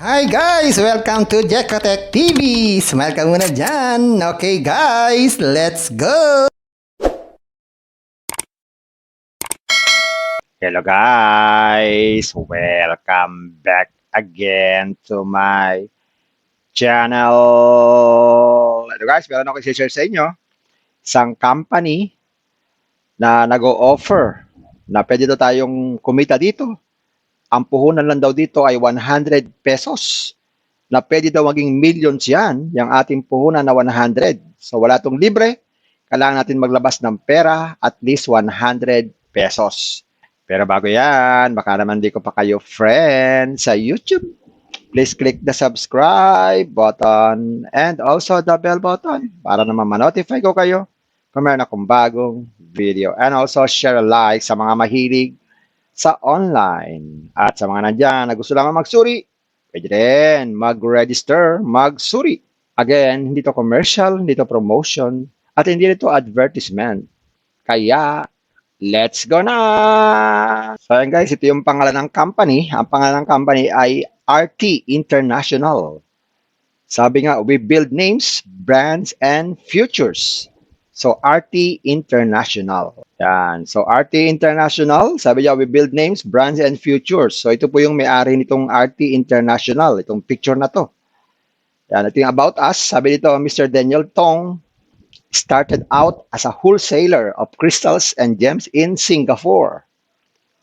Hi guys! Welcome to Jekotech TV! Smile ka muna dyan! Okay guys, let's go! Hello guys! Welcome back again to my channel. Hello guys, meron ako i-share sa inyo. Isang company na nag-o-offer na pwede daw tayong kumita dito. Ang puhunan lang daw dito ay 100 pesos na pwede daw maging millions yan, yung ating puhunan na 100. So wala tong libre, kailangan natin maglabas ng pera at least 100 pesos. Pero bago yan, baka naman di ko pa kayo friend sa YouTube. Please click the subscribe button and also the bell button para naman ma-notify ko kayo kung meron akong bagong video. And also share a like sa mga mahilig sa online. At sa mga nandyan na gusto lang magsuri, pwede rin mag-register, magsuri. Again, hindi to commercial, hindi to promotion, at hindi ito advertisement. Kaya, let's go na! So ayan guys, ito yung pangalan ng company. Ang pangalan ng company ay RT International. Sabi nga, we build names, brands, and futures. So, RT International. Yan. So, RT International, sabi niya, we build names, brands, and futures. So, ito po yung may-ari nitong RT International, itong picture na to. Yan. Ito yung about us. Sabi dito, Mr. Daniel Tong started out as a wholesaler of crystals and gems in Singapore,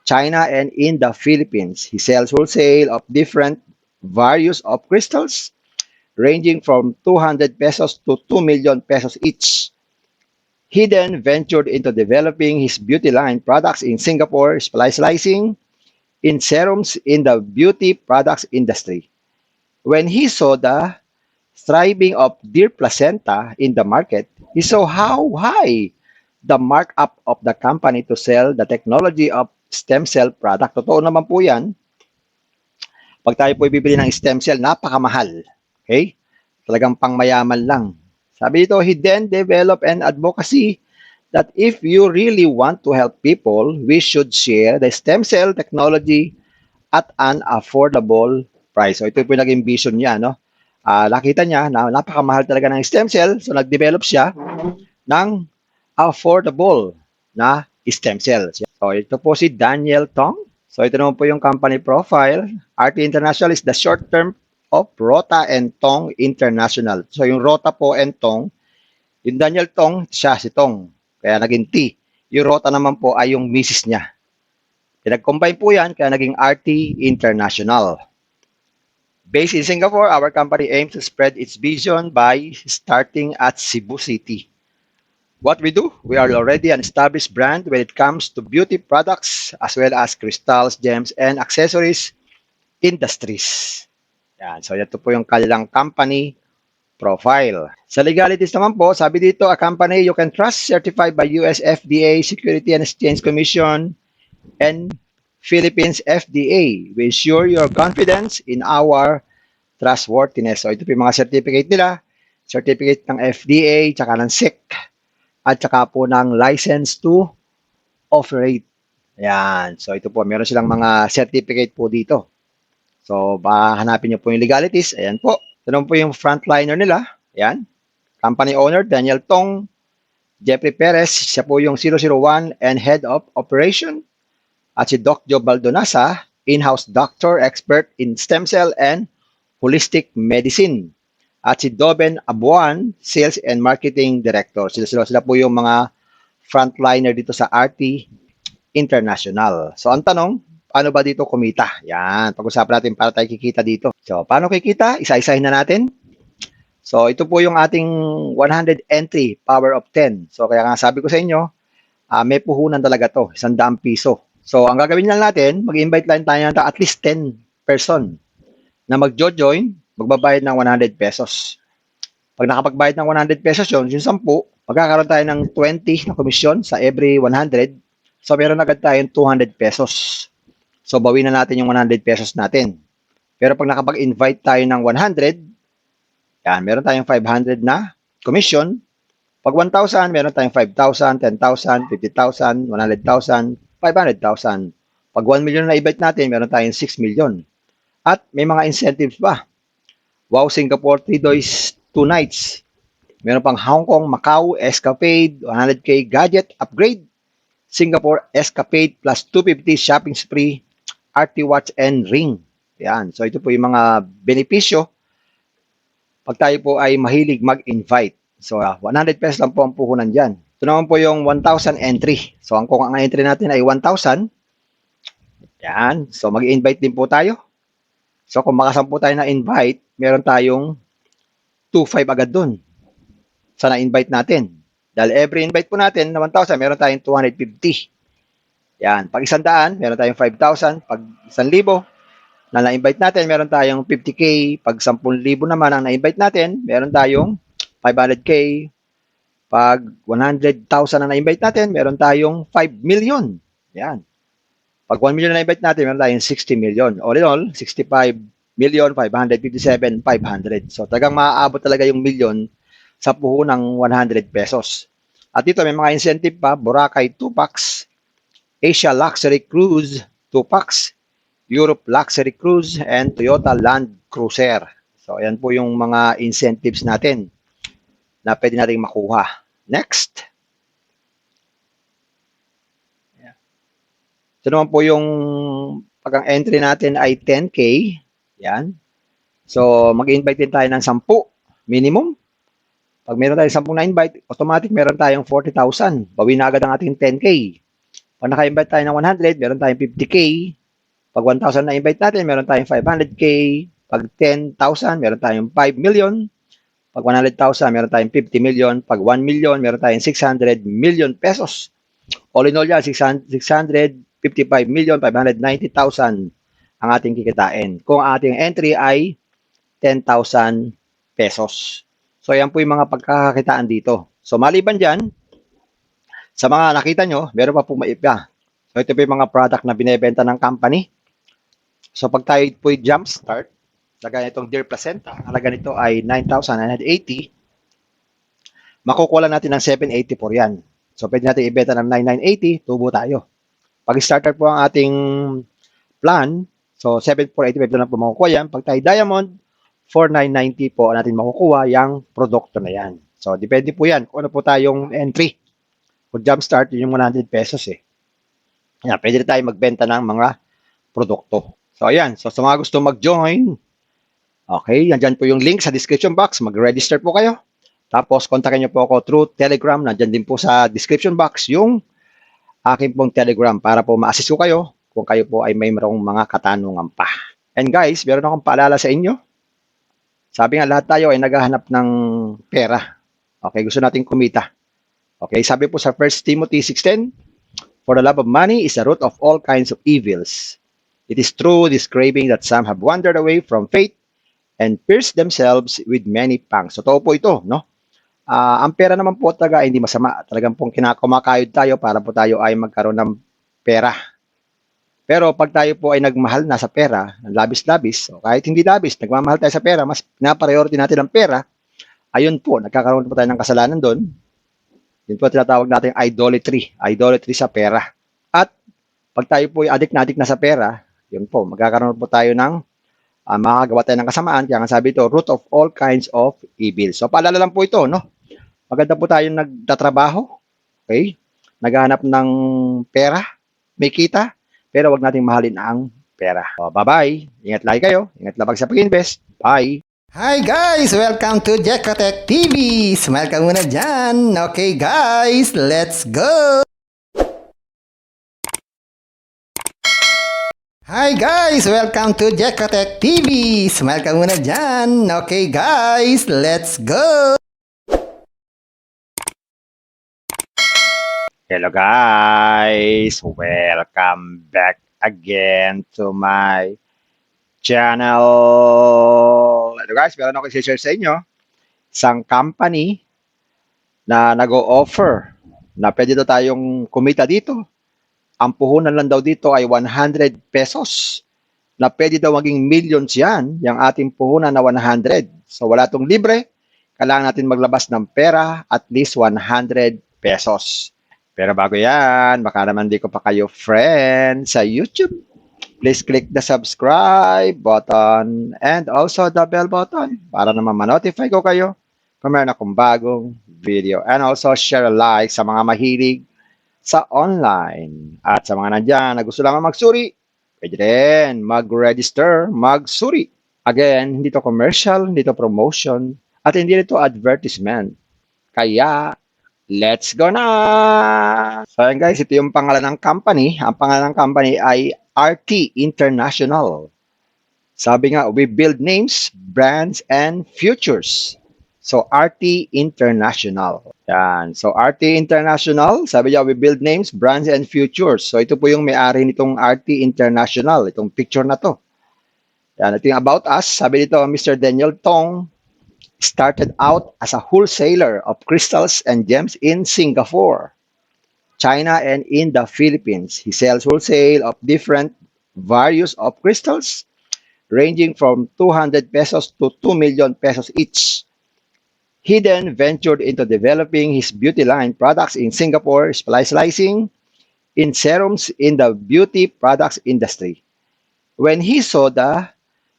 China, and in the Philippines. He sells wholesale of different various of crystals, ranging from 200 pesos to 2 million pesos each. He then ventured into developing his beauty line products in Singapore, specializing in serums in the beauty products industry. When he saw the thriving of deer placenta in the market, he saw how high the markup of the company to sell the technology of stem cell product. Totoo naman po yan. Pag tayo po bibili ng stem cell, napakamahal. Okay? Talagang pangmayaman lang. Sabi dito, he then developed an advocacy that if you really want to help people, we should share the stem cell technology at an affordable price. So ito po yung naging vision niya, no? Nakita niya na napakamahal talaga ng stem cell, so nag-develop siya ng affordable na stem cells. So ito po si Daniel Tong. So ito naman po yung company profile. RT International is the short term of Rota and Tong International. So yung Rota po and Tong, yung Daniel Tong, siya si Tong. Kaya naging T. Yung Rota naman po ay yung misis niya. Pinag-combine po yan, kaya naging RT International. Based in Singapore, our company aims to spread its vision by starting at Cebu City. What we do, we are already an established brand when it comes to beauty products as well as crystals, gems, and accessories industries. Yan. So, ito po yung kanilang company profile. Sa legalities naman po, sabi dito, a company you can trust certified by US FDA, Security and Exchange Commission, and Philippines FDA. We ensure your confidence in our trustworthiness. So, ito po yung mga certificate nila. Certificate ng FDA, tsaka ng SEC, at saka po ng license to operate. Ayan. So, ito po, meron silang mga certificate po dito. So, hanapin nyo po yung legalities. Ayan po. Ito po yung frontliner nila. Ayan. Company owner, Daniel Tong. Jeffrey Perez, siya po yung 001 and Head of Operation. At si Doc Joe Baldonasa, in-house doctor, expert in stem cell and holistic medicine. At si Doben Abuan, Sales and Marketing Director. Sila po yung mga frontliner dito sa RT International. So, ang tanong, paano ba dito kumita? Yan, pag-usapan natin para tayo kikita dito. So, paano kikita? Isa-isahin na natin. So, ito po yung ating 100 entry, power of 10. So, kaya nga sabi ko sa inyo, may puhunan talaga to, 100 piso. So, ang gagawin lang natin, mag-invite lang tayo ng at least 10 person na mag-join, magbabayad ng 100 pesos. Pag nakapagbayad ng 100 pesos yun, yung 10, magkakaroon tayo ng 20 na komisyon sa every 100. So, meron agad tayong 200 pesos. So, bawin na natin yung 100 pesos natin. Pero pag nakapag-invite tayo ng 100, yan, meron tayong 500 na commission. Pag 1,000, meron tayong 5,000, 10,000, 50,000, 100,000, 500,000. Pag 1 million na invite natin, meron tayong 6 million. At may mga incentives pa. Wow Singapore 3 days, 2 nights. Meron pang Hong Kong, Macau, Escapade, 100k gadget upgrade. Singapore Escapade plus 250 shopping spree, RT Watch and Ring. Yan. So ito po yung mga benepisyo pag tayo po ay mahilig mag-invite. So 100 pesos lang po ang puhunan dyan. Ito naman po yung 1,000 entry. So kung ang entry natin ay 1,000, yan. So mag-invite din po tayo. So kung makasampu tayo na invite, meron tayong 2,500 agad dun sa na-invite natin. Dahil every invite po natin na 1,000, meron tayong 250. Yan. Pag 100, meron tayong 5,000. Pag 1,000 na na-invite natin, meron tayong 50k. Pag 10,000 naman ang na-invite natin, meron tayong 500k. Pag 100,000 na na-invite natin, meron tayong 5 million. Yan. Pag 1 million na na-invite natin, meron tayong 60 million. All in all, 65,557,500. So talagang maaabot talaga yung million sa puhunang 100 pesos. At dito may mga incentive pa, Boracay 2 packs, Asia Luxury Cruise 2 packs, Europe Luxury Cruise, and Toyota Land Cruiser. So ayan po yung mga incentives natin na pwede nating makuha. Next. Ito naman po yung pag ang entry natin ay 10k. Yan. So mag-invite din tayo ng 10 minimum. Pag meron tayong 10 na-invite, automatic meron tayong 40,000. Bawi na agad ang ating 10k. Pag naka-invite tayo ng 100, meron tayong 50k. Pag 1,000 na-invite natin, meron tayong 500k. Pag 10,000, meron tayong 5 million. Pag 100,000, meron tayong 50 million. Pag 1 million, meron tayong 600 million pesos. All in all yan, 655,590,000 ang ating kikitain. Kung ating entry ay 10,000 pesos. So, yan po yung mga pagkakakitaan dito. So, maliban dyan, sa mga nakita nyo, meron pa po maiba. So, ito po yung mga product na binebenta ng company. So, pag tayo po yung jump start, lagay itong Dear Placenta, ang halaga nito ay 9,980. Makukuha natin ng 784 yan. So, pwede natin ibenta ng 9,980, tubo tayo. Pag starter po ang ating plan, so 7,485 na po makukuha yan. Pag tayo diamond, 4,990 po natin makukuha yung produkto na yan. So, depende po yan kung ano po tayong entry. Kung jump start, yun yung 100 pesos eh. Yan, pwede na tayo magbenta ng mga produkto. So, ayan. So, sa mga gusto mag-join, okay, yan dyan po yung link sa description box. Mag-register po kayo. Tapos, kontakin nyo po ako through Telegram. Nandyan din po sa description box yung akin pong Telegram para po ma-assist ko kayo kung kayo po ay may marong mga katanungan pa. And guys, meron akong paalala sa inyo. Sabi nga, lahat tayo ay naghahanap ng pera. Okay, gusto nating kumita. Okay, sabi po sa 1 Timothy 6:10, "For the love of money is the root of all kinds of evils. It is through this craving that some have wandered away from faith and pierced themselves with many pangs." So, totoo po ito, no? Ang pera naman po talaga hindi masama. Talagang pong kinakumakayod tayo para po tayo ay magkaroon ng pera. Pero pag tayo po ay nagmahal na sa pera, labis-labis, o kahit hindi labis, nagmamahal tayo sa pera, mas pinapriority natin ang pera, ayun po, nagkakaroon po tayo ng kasalanan doon. Yun po tinatawag natin idolatry. Idolatry sa pera. At pag tayo po ay addict na sa pera, yun po, magkakaroon po tayo ng makagawa tayo ng kasamaan. Kaya nga sabi ito, root of all kinds of evil. So, paalala lang po ito, no? Maganda po tayo nagtatrabaho, okay? Naghahanap ng pera, may kita, pero wag nating mahalin ang pera. So, bye-bye. Ingat lagi kayo. Ingat labag sa pag-invest. Bye. Hi guys! Welcome to Jekotech TV! Smile ka muna dyan! Okay guys, let's go! Hi guys! Welcome to Jekotech TV! Smile ka muna dyan! Okay guys, let's go! Hello guys! Welcome back again to my channel. Hello guys, meron ako i-share sa inyo. Isang company na nag-o-offer na pwede daw tayong kumita dito. Ang puhunan lang daw dito ay 100 pesos. Na pwede daw maging millions yan, yung ating puhunan na 100. So wala tong libre. Kailangan natin maglabas ng pera at least 100 pesos. Pero bago yan, baka naman di ko pa kayo friend sa YouTube. please click the subscribe button and also the bell button para naman ma-notify ko kayo kung meron akong bagong video. And also share a like sa mga mahilig sa online. At sa mga nandyan na gusto lang magsuri, pwede rin mag-register, magsuri. Again, hindi to commercial, hindi to promotion, at hindi ito advertisement. Kaya, let's go na! So ayan guys, ito yung pangalan ng company. Ang pangalan ng company ay RT International. Sabi nga, we build names, brands, and futures. So, RT International. Yan. So, RT International, sabi niya, we build names, brands, and futures. So, ito po yung may-ari nitong RT International, itong picture na to. Yan. Ito yung about us. Sabi dito, Mr. Daniel Tong started out as a wholesaler of crystals and gems in Singapore, China, and in the Philippines. He sells wholesale of different various of crystals, ranging from 200 pesos to 2 million pesos each. He then ventured into developing his beauty line products in Singapore, specializing in serums in the beauty products industry. When he saw the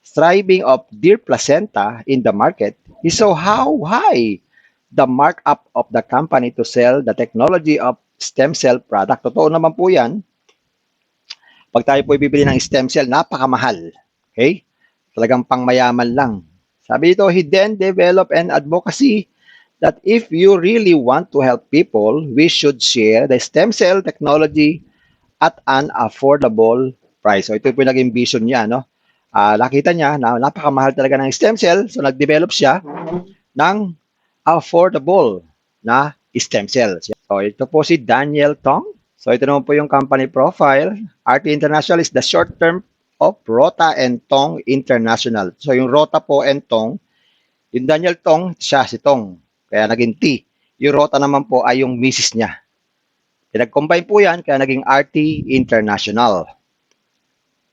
thriving of Deer Placenta in the market, he saw how high the markup of the company to sell the technology of stem cell product. Totoo naman po yan. Pag tayo po ibibili ng stem cell, napakamahal. Okay? Talagang pangmayaman lang. Sabi dito, he then developed an advocacy that if you really want to help people, we should share the stem cell technology at an affordable price. So ito po yung naging vision niya, no? Nakita niya na napakamahal talaga ng stem cell, so nag-develop siya ng affordable na stem cells. So ito po si Daniel Tong. So ito naman po yung company profile. RT International is the short term of Rota and Tong International. So yung Rota po and Tong, yung Daniel Tong, siya si Tong. Kaya naging T. Yung Rota naman po ay yung misis niya. Pinag-combine po yan, kaya naging RT International.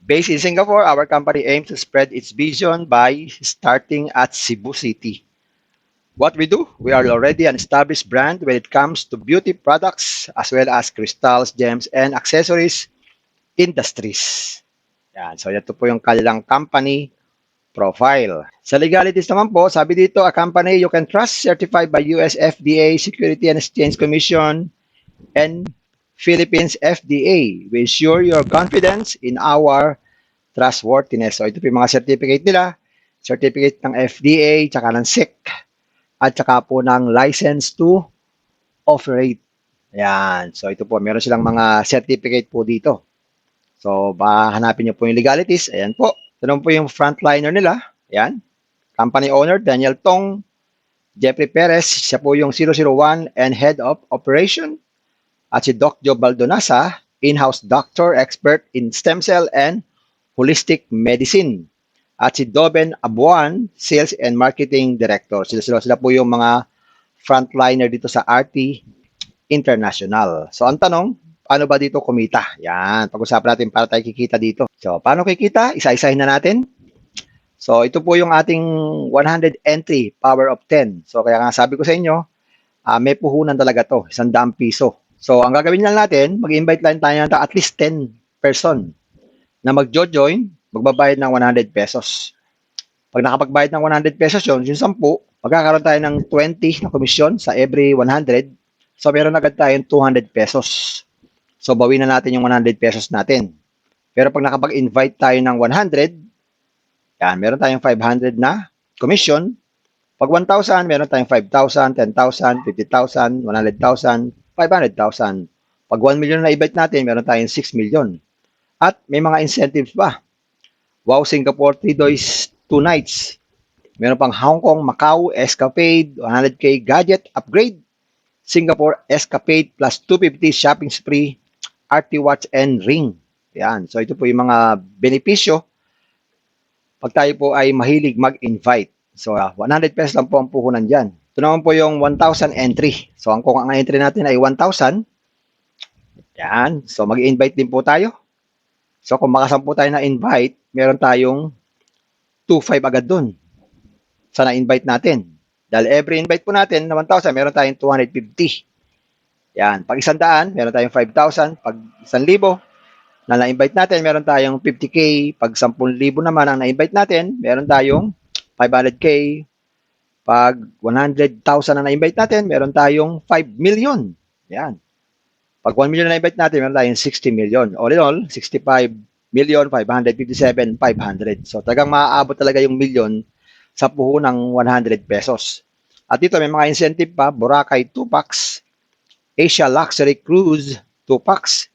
Based in Singapore, our company aims to spread its vision by starting at Cebu City. What we do, we are already an established brand when it comes to beauty products as well as crystals, gems, and accessories industries. Yan. So, ito po yung kanilang company profile. Sa legalities naman po, sabi dito, a company you can trust certified by US FDA, Security and Exchange Commission, and Philippines FDA. We ensure your confidence in our trustworthiness. So, ito po yung mga certificate nila. Certificate ng FDA, tsaka ng SEC, at tsaka po ng license to operate. Yan. So, ito po, meron silang mga certificate po dito. So, hanapin niyo po yung legalities. Ayan po. Ito po yung frontliner nila. Ayan. Company owner, Daniel Tong. Jeffrey Perez, siya po yung 001 and head of operation. At si Doc Joe Baldonasa, in-house doctor, expert in stem cell and holistic medicine. At si Doben Abuan, sales and marketing director. Sila po yung mga frontliner dito sa RT International. So, ang tanong, paano ba dito kumita? Yan, pag-usapan natin para tayo kikita dito. So, paano kikita? Isa-isahin na natin. So, ito po yung ating 100 entry, power of 10. So, kaya nga sabi ko sa inyo, may puhunan talaga to, 100 piso. So, ang gagawin lang natin, mag-invite lang tayo ng at least 10 person na mag-join, magbabayad ng 100 pesos. Pag nakapagbayad ng 100 pesos yun, yung 10, magkakaroon tayo ng 20 na komisyon sa every 100. So, meron agad tayong 200 pesos. So, bawin na natin yung 100 pesos natin. Pero pag nakapag-invite tayo ng 100, yan, meron tayong 500 na commission. Pag 1,000, meron tayong 5,000, 10,000, 50,000, 100,000, 500,000. Pag 1 million na invite natin, meron tayong 6 million. At may mga incentives pa. Wow Singapore 3 days, 2 nights. Meron pang Hong Kong, Macau, Escapade, 100K gadget upgrade. Singapore Escapade plus 250 shopping spree, RT Watch and Ring. Yan. So ito po yung mga benepisyo pag tayo po ay mahilig mag-invite. So 100 pesos lang po ang puhunan dyan. Ito naman po yung 1,000 entry. So kung ang entry natin ay 1,000, yan. So mag-invite din po tayo. So kung makasampu tayo na invite, meron tayong 2,500 agad dun sa na-invite natin. Dahil every invite po natin na 1,000, meron tayong 250. Yan. Pag 100, meron tayong 5,000. Pag 1,000, na na-invite natin, meron tayong 50K. Pag 10,000 naman ang na-invite natin, meron tayong 500K. Pag 100,000 ang na-invite natin, meron tayong 5 million. Yan. Pag 1 million na na-invite natin, meron tayong 60 million. All in all, 65,557,500. So talagang maaabot talaga yung million sa puhunang 100 pesos. At dito may mga incentive pa, Boracay 2 packs, Asia Luxury Cruise 2 packs,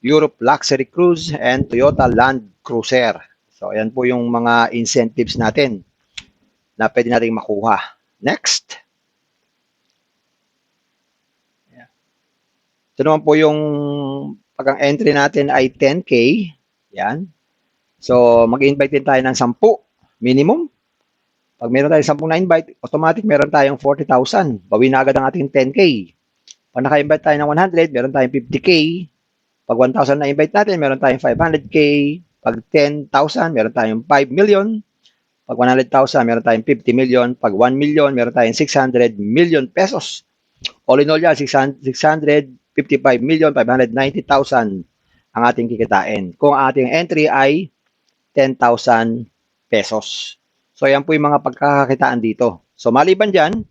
Europe Luxury Cruise, and Toyota Land Cruiser. So ayan po yung mga incentives natin na pwede nating makuha. Next. Ito naman po yung pag ang entry natin ay 10K. Yan. So mag-invite din tayo ng 10 minimum. Pag meron tayong 10 na-invite, automatic meron tayong 40,000. Bawi na agad ang ating 10K. Pag naka-invite tayo ng 100, meron tayong 50K. Pag 1,000 na-invite natin, meron tayong 500K. Pag 10,000, meron tayong 5 million. Pag 100,000, meron tayong 50 million. Pag 1 million, meron tayong 600 million pesos. All in all yan, 655,590,000 ang ating kikitain. Kung ating entry ay 10,000 pesos. So, yan po yung mga pagkakakitaan dito. So, maliban dyan,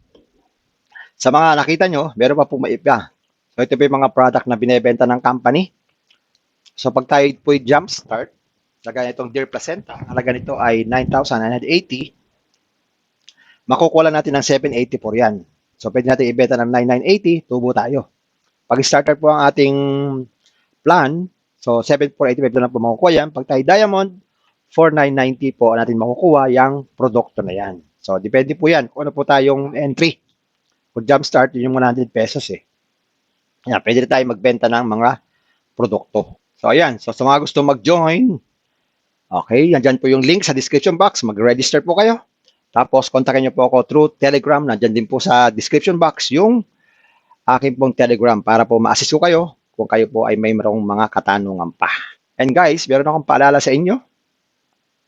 sa mga nakita nyo, meron pa po maipa. So, ito po yung mga product na binebenta ng company. So, pag tayo po yung jump start, kagaya itong Dear Placenta, ang halaga nito ay 9,980. Makukuha natin ng 784 yan. So, pwede natin ibenta ng 9,980, tubo tayo. Pag starter po ang ating plan, so 7,480 pwede na po makukuha yan. Pag tayo Diamond, 4,990 po natin makukuha yung produkto na yan. So, depende po yan kung ano po tayong entry. Kung jump start, yun yung 100 pesos eh. Yan, pwede na tayo magbenta ng mga produkto. So, ayan. So, sa mga gusto mag-join, okay, nandyan po yung link sa description box. Mag-register po kayo. Tapos, kontakin nyo po ako through Telegram. Nandyan din po sa description box yung akin pong Telegram para po ma-assist ko kayo kung kayo po ay may marong mga katanungan pa. And guys, meron akong paalala sa inyo.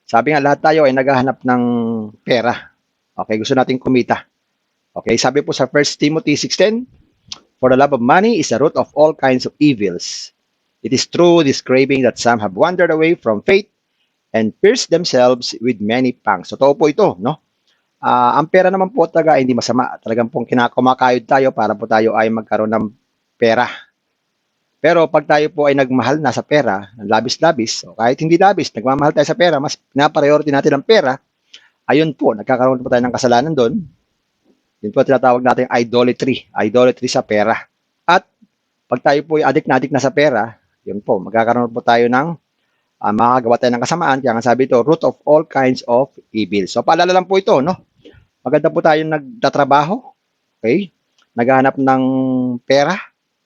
Sabi nga, lahat tayo ay naghahanap ng pera. Okay, gusto nating kumita. Okay, sabi po sa 1 Timothy 6:10, "For the love of money is the root of all kinds of evils. It is through this craving that some have wandered away from faith and pierced themselves with many pangs." So, totoo po ito, no? Ang pera naman po talaga hindi masama. Talagang pong kumakayod tayo para po tayo ay magkaroon ng pera. Pero pag tayo po ay nagmahal na sa pera, labis-labis, o kahit hindi labis, nagmamahal tayo sa pera, mas pinapriority natin ang pera, ayun po, nagkakaroon po tayo ng kasalanan doon. Yun po tinatawag natin idolatry. Idolatry sa pera. At pag tayo po ay addict na sa pera, yun po, magkakaroon po tayo ng makagawa tayo ng kasamaan. Kaya nga sabi ito, root of all kinds of evil. So, paalala lang po ito, no? Maganda po tayo nagtatrabaho, okay? Naghahanap ng pera,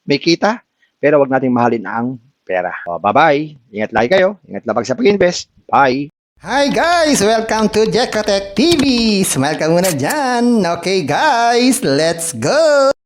may kita, pero wag nating mahalin ang pera. So, bye-bye. Ingat lagi kayo. Ingat labag sa pag-invest. Bye. Hi guys! Welcome to Jekotech TV! Smile ka muna dyan! Okay guys, let's go!